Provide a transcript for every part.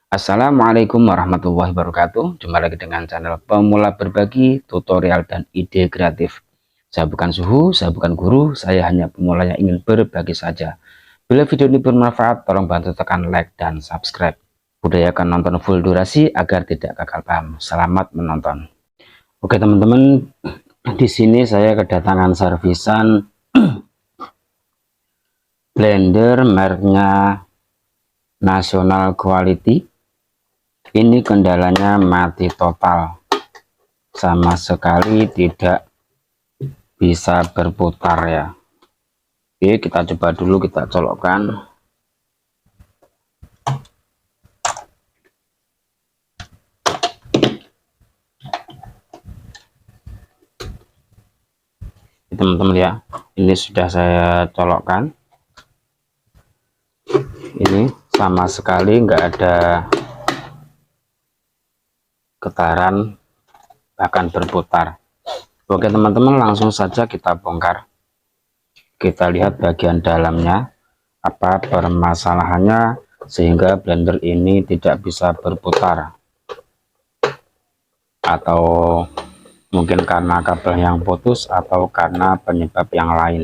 Assalamualaikum warahmatullahi wabarakatuh. Jumpa lagi dengan channel Pemula Berbagi Tutorial dan Ide Kreatif. Saya bukan suhu, saya bukan guru, saya hanya pemula yang ingin berbagi saja. Bila video ini bermanfaat, tolong bantu tekan like dan subscribe. Budayakan nonton full durasi agar tidak gagal paham. Selamat menonton. Oke teman-teman, di sini saya kedatangan servisan blender mereknya National Quality. Ini kendalanya mati total, sama sekali tidak bisa berputar ya. Oke, kita coba dulu, kita colokkan. Teman-teman ya, ini sudah saya colokkan. Ini sama sekali nggak ada getaran, bahkan berputar. Oke teman-teman, langsung saja kita bongkar. Kita lihat bagian dalamnya, apa permasalahannya sehingga blender ini tidak bisa berputar, atau mungkin karena kabel yang putus atau karena penyebab yang lain.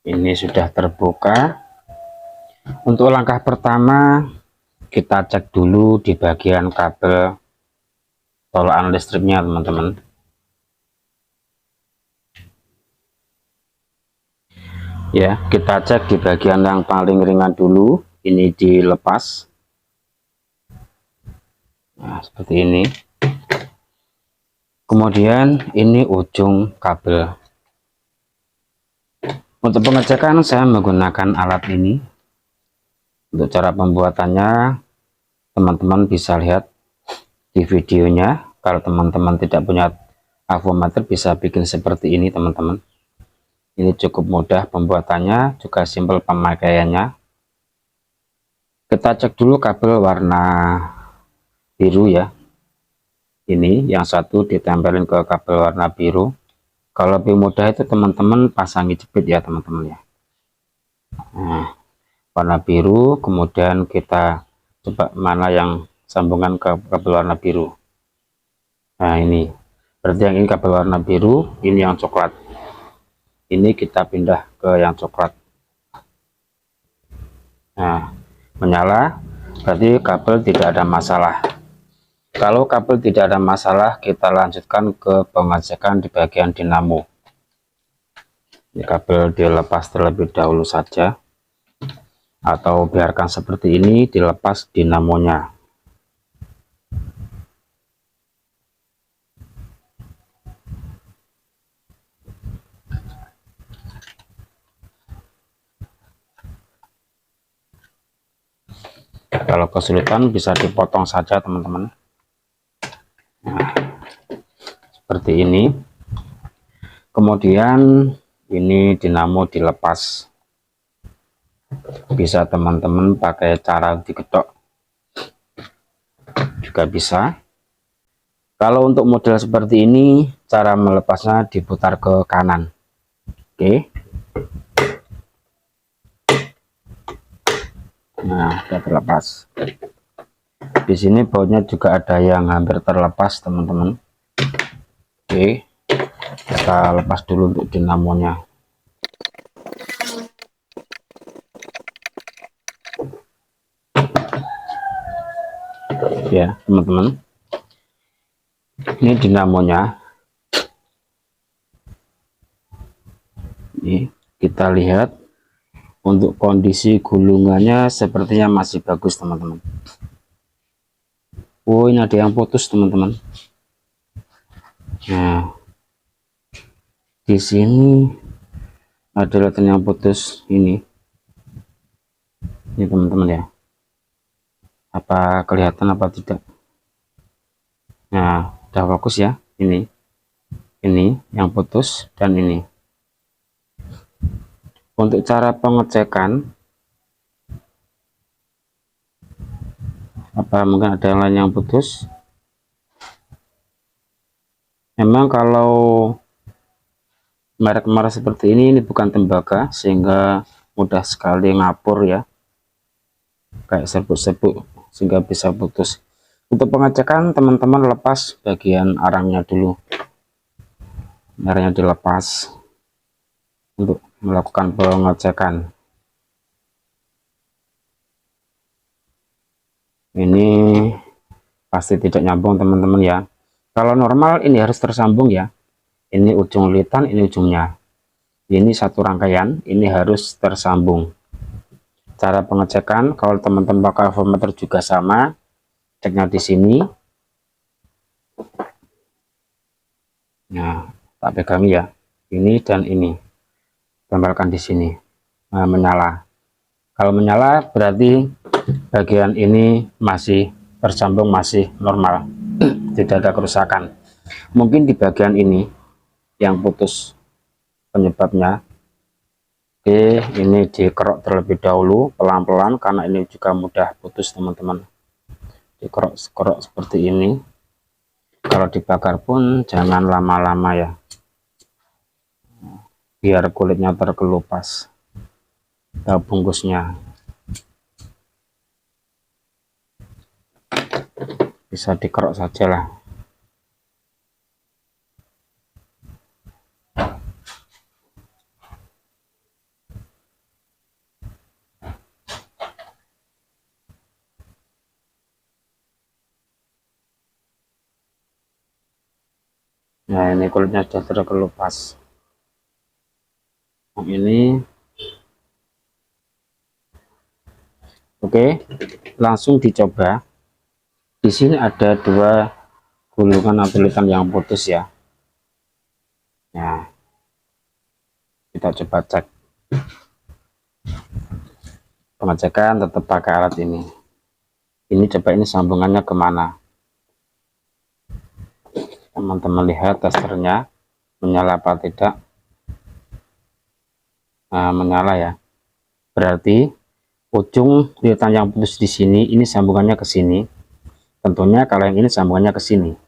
Ini sudah terbuka. Untuk langkah pertama, kita cek dulu di bagian kabel colokan listriknya teman-teman. Ya, kita cek di bagian yang paling ringan dulu. Ini dilepas. Nah, seperti ini. Kemudian ini ujung kabel. Untuk pengecekan saya menggunakan alat ini. Untuk cara pembuatannya teman-teman bisa lihat di videonya. Kalau teman-teman tidak punya avometer bisa bikin seperti ini teman-teman. Ini cukup mudah pembuatannya, juga simpel pemakaiannya. Kita cek dulu kabel warna biru ya. Ini yang satu ditempelin ke kabel warna biru. Kalau lebih mudah itu teman-teman pasangi jepit ya teman-teman ya. Nah, warna biru, kemudian kita coba mana yang sambungan ke kabel warna biru. Nah ini, berarti yang ini kabel warna biru, ini yang coklat. Ini kita pindah ke yang coklat. Nah, menyala, berarti kabel tidak ada masalah. Kalau kabel tidak ada masalah, kita lanjutkan ke pengecekan di bagian dinamo. Ini kabel dilepas terlebih dahulu saja, atau biarkan seperti ini, dilepas dinamonya. Kalau kesulitan bisa dipotong saja teman-teman. Nah, seperti ini. Kemudian ini dinamo dilepas. Bisa teman-teman pakai cara digedok juga bisa. Kalau untuk model seperti ini, cara melepasnya diputar ke kanan. Oke. Nah, sudah terlepas. Di sini bautnya juga ada yang hampir terlepas teman-teman. Oke, kita lepas dulu untuk dinamonya. Ya teman-teman, ini dinamonya. Ini kita lihat untuk kondisi gulungannya sepertinya masih bagus teman-teman. Oh, ini ada yang putus teman-teman. Nah, di sini ada latan yang putus ini teman-teman ya. Apa kelihatan apa tidak? Nah, udah fokus ya. Ini yang putus dan ini. Untuk cara pengecekan, apa mungkin ada yang lain yang putus? Memang kalau merek-merek seperti ini bukan tembaga, sehingga mudah sekali ngapur ya, kayak serbuk-serbuk, sehingga bisa putus. Untuk pengecekan, teman-teman lepas bagian arangnya dulu, arangnya dilepas untuk melakukan pengecekan. Ini pasti tidak nyambung teman-teman ya. Kalau normal ini harus tersambung ya, ini ujung lilitan, ini ujungnya, ini satu rangkaian, ini harus tersambung. Cara pengecekan, kalau teman-teman pakai voltmeter juga sama, ceknya di sini. Nah, tak pegang ya, ini dan ini, tempelkan di sini. Nah, menyala. Kalau menyala berarti bagian ini masih tersambung, masih normal, tidak ada kerusakan. Mungkin di bagian ini yang putus penyebabnya. Oke, ini dikerok terlebih dahulu pelan-pelan, karena ini juga mudah putus teman-teman. Dikerok-kerok seperti ini. Kalau dibakar pun jangan lama-lama ya, biar kulitnya terkelupas, bungkusnya bisa dikerok saja lah. Nah, ini kulitnya sudah terkelupas. Nah, ini oke, langsung dicoba. Di sini ada dua gulungan atau lilitan yang putus ya. Nah, kita coba cek. Pengecekan tetap pakai alat ini. Ini coba, ini sambungannya kemana? Teman-teman lihat testernya menyala apa tidak. Nah, menyala ya, berarti ujung lilitan yang putus di sini, ini sambungannya ke sini. Tentunya kalau yang ini sambungannya ke sini.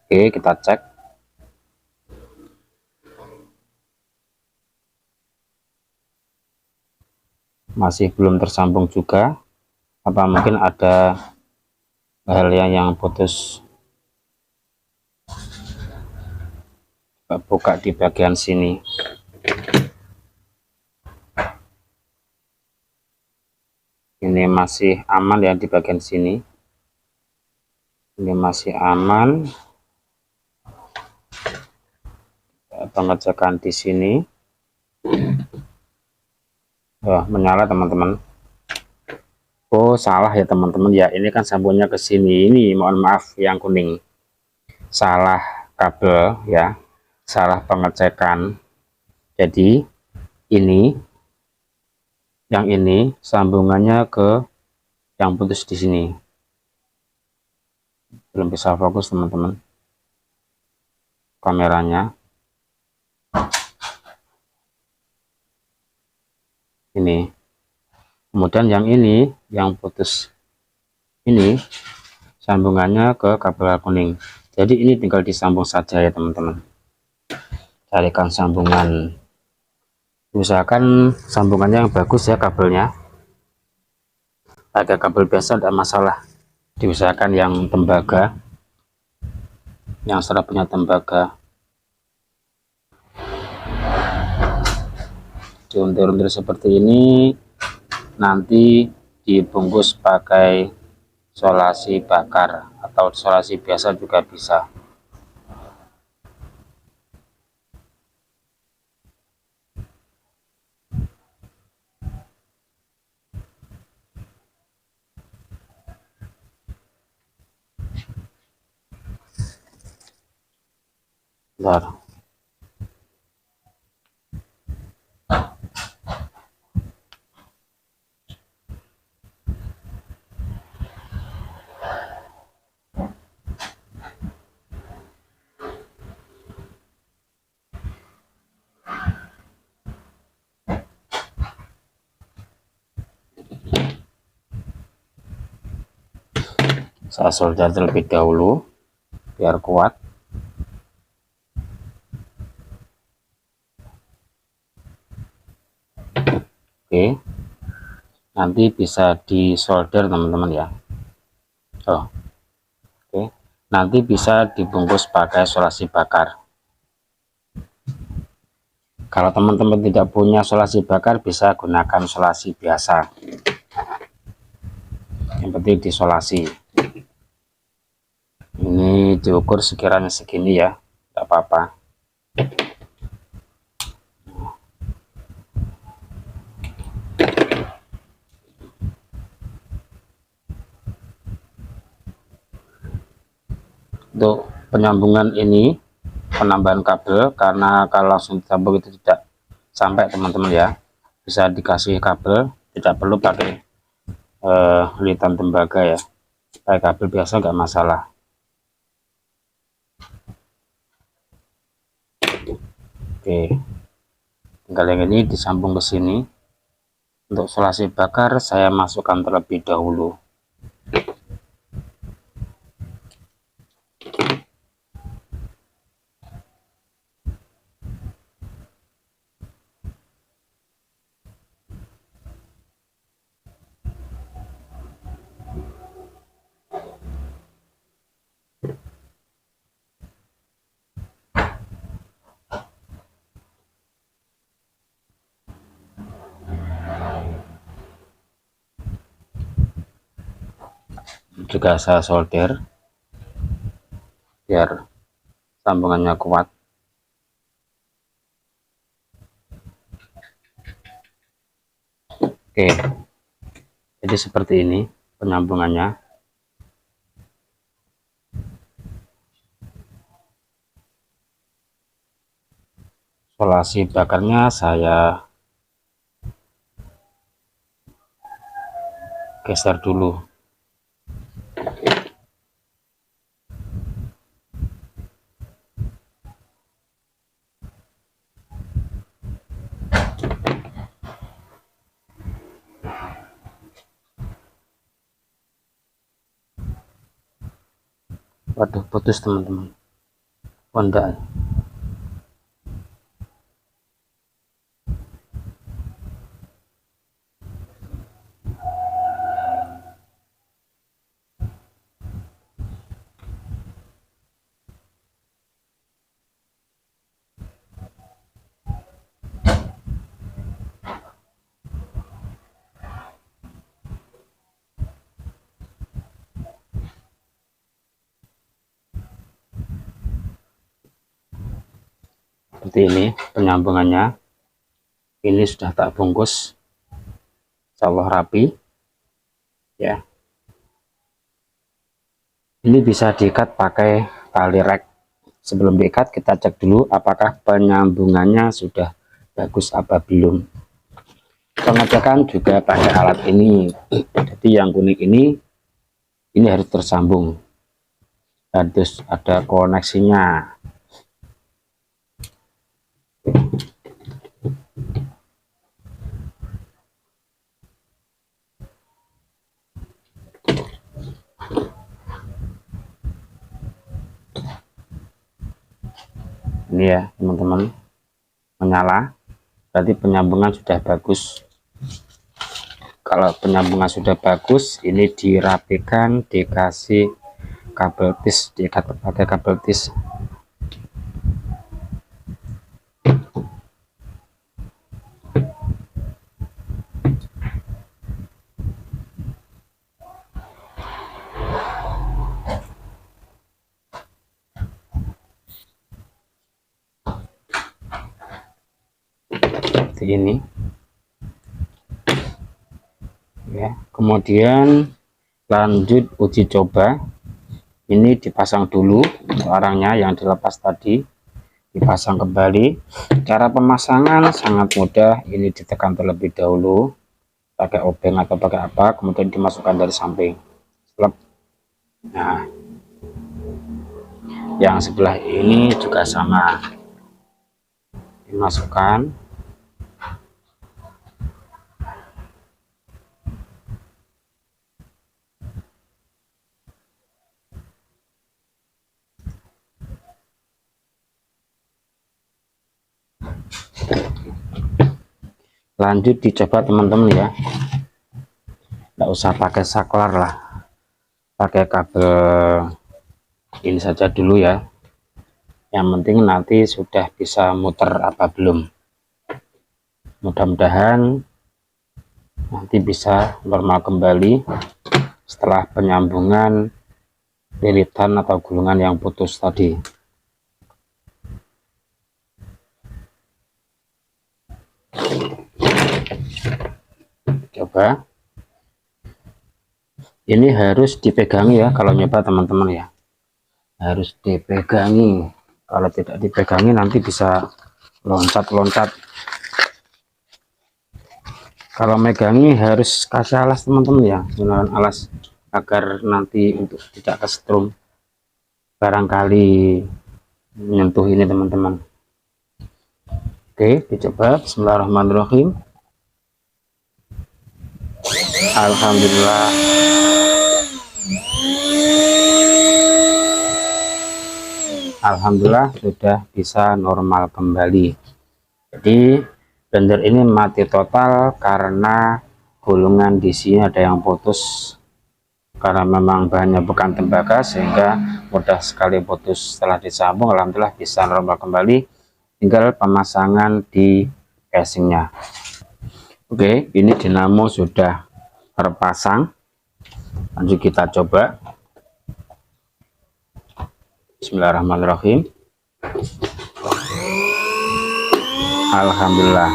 Oke, kita cek. Masih belum tersambung juga. Apa mungkin ada hal yang putus? Buka di bagian sini. Ini masih aman ya di bagian sini. Ini masih aman. Pengecekan di sini. Oh, menyala teman-teman. Oh, salah ya teman-teman ya. Ini kan sambungnya ke sini. Ini mohon maaf yang kuning. Salah kabel ya. Salah pengecekan. Jadi ini, yang ini sambungannya ke yang putus di sini. Belum bisa fokus teman-teman kameranya. Ini. Kemudian yang ini, yang putus ini sambungannya ke kabel kuning. Jadi ini tinggal disambung saja ya teman-teman. Carikan sambungan, usahakan sambungannya yang bagus ya kabelnya. Ada kabel biasa tidak masalah, diusahakan yang tembaga, yang serapnya tembaga. Diuntir-untir seperti ini, nanti dibungkus pakai solasi bakar atau solasi biasa juga bisa. Bentar. Saya solder terlebih dahulu biar kuat. Oke, nanti bisa di solder teman-teman ya. Oke, nanti bisa dibungkus pakai solasi bakar. Kalau teman-teman tidak punya solasi bakar, bisa gunakan solasi biasa, yang penting disolasi. Ini diukur sekiranya segini ya, tidak apa-apa. Untuk penyambungan ini, penambahan kabel, karena kalau langsung disambung itu tidak sampai teman-teman ya, bisa dikasih kabel, tidak perlu pakai lilitan tembaga ya, pakai kabel biasa nggak masalah. Oke, tinggal yang ini disambung ke sini. Untuk solasi bakar saya masukkan terlebih dahulu. Juga saya solder biar sambungannya kuat. Oke, jadi seperti ini penyambungannya. Solasi bakarnya saya geser dulu. Waduh, putus teman-teman. Honda. Seperti ini penyambungannya. Ini sudah tak bungkus, insya Allah rapi ya. Ini bisa diikat pakai tali rek. Sebelum diikat kita cek dulu apakah penyambungannya sudah bagus apa belum. Pengecekan juga pakai alat ini. Jadi yang kuning ini harus tersambung, harus ada koneksinya. Ini ya teman-teman, menyala, berarti penyambungan sudah bagus. Kalau penyambungan sudah bagus, ini dirapikan, dikasih kabel tis, diikat pakai kabel tis. Seperti ini ya. Kemudian lanjut uji coba. Ini dipasang dulu untuk arangnya yang dilepas tadi, dipasang kembali. Cara pemasangan sangat mudah, ini ditekan terlebih dahulu pakai obeng atau pakai apa, kemudian dimasukkan dari samping. Nah, yang sebelah ini juga sama, dimasukkan. Lanjut dicoba teman-teman ya, nggak usah pakai saklar lah, pakai kabel ini saja dulu ya. Yang penting nanti sudah bisa muter apa belum. Mudah-mudahan nanti bisa normal kembali setelah penyambungan lilitan atau gulungan yang putus tadi. Coba ini harus dipegangi ya kalau nyoba teman-teman ya, harus dipegangi. Kalau tidak dipegangi nanti bisa loncat-loncat. Kalau megangi harus kasih alas teman-teman ya, gunakan alas agar nanti untuk tidak kesetrum barangkali menyentuh ini teman-teman. Oke, dicoba. Bismillahirrahmanirrahim. Alhamdulillah. Alhamdulillah sudah bisa normal kembali. Jadi blender ini mati total karena gulungan di sini ada yang putus, karena memang bahannya bukan tembaga sehingga mudah sekali putus. Setelah disambung alhamdulillah bisa normal kembali, tinggal pemasangan di casingnya. Oke, ini dinamo sudah terpasang, lanjut kita coba. Bismillahirrahmanirrahim. Alhamdulillah.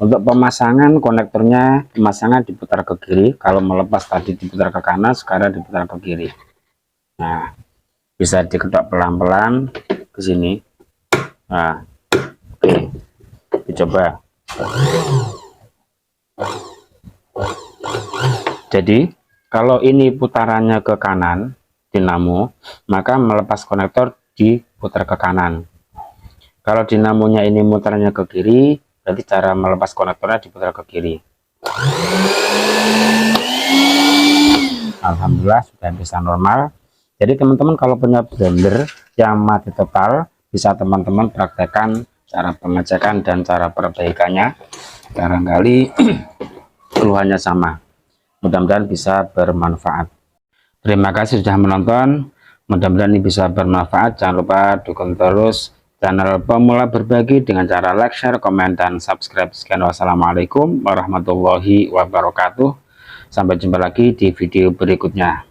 Untuk pemasangan konektornya, pemasangan diputar ke kiri. Kalau melepas tadi diputar ke kanan, sekarang diputar ke kiri. Nah, bisa diketok pelan-pelan ke sini. Nah, oke, dicoba. Jadi kalau ini putarannya ke kanan dinamo, maka melepas konektor diputar ke kanan. Kalau dinamonya ini mutarnya ke kiri, berarti cara melepas konektornya diputar ke kiri. Alhamdulillah sudah bisa normal. Jadi teman-teman kalau punya blender yang mati total, bisa teman-teman praktekkan cara pengecekan dan cara perbaikannya, barangkali keluhannya sama. Mudah-mudahan bisa bermanfaat. Terima kasih sudah menonton, mudah-mudahan ini bisa bermanfaat. Jangan lupa dukung terus channel Pemula Berbagi dengan cara like, share, komen, dan subscribe. Sekian, wassalamualaikum warahmatullahi wabarakatuh. Sampai jumpa lagi di video berikutnya.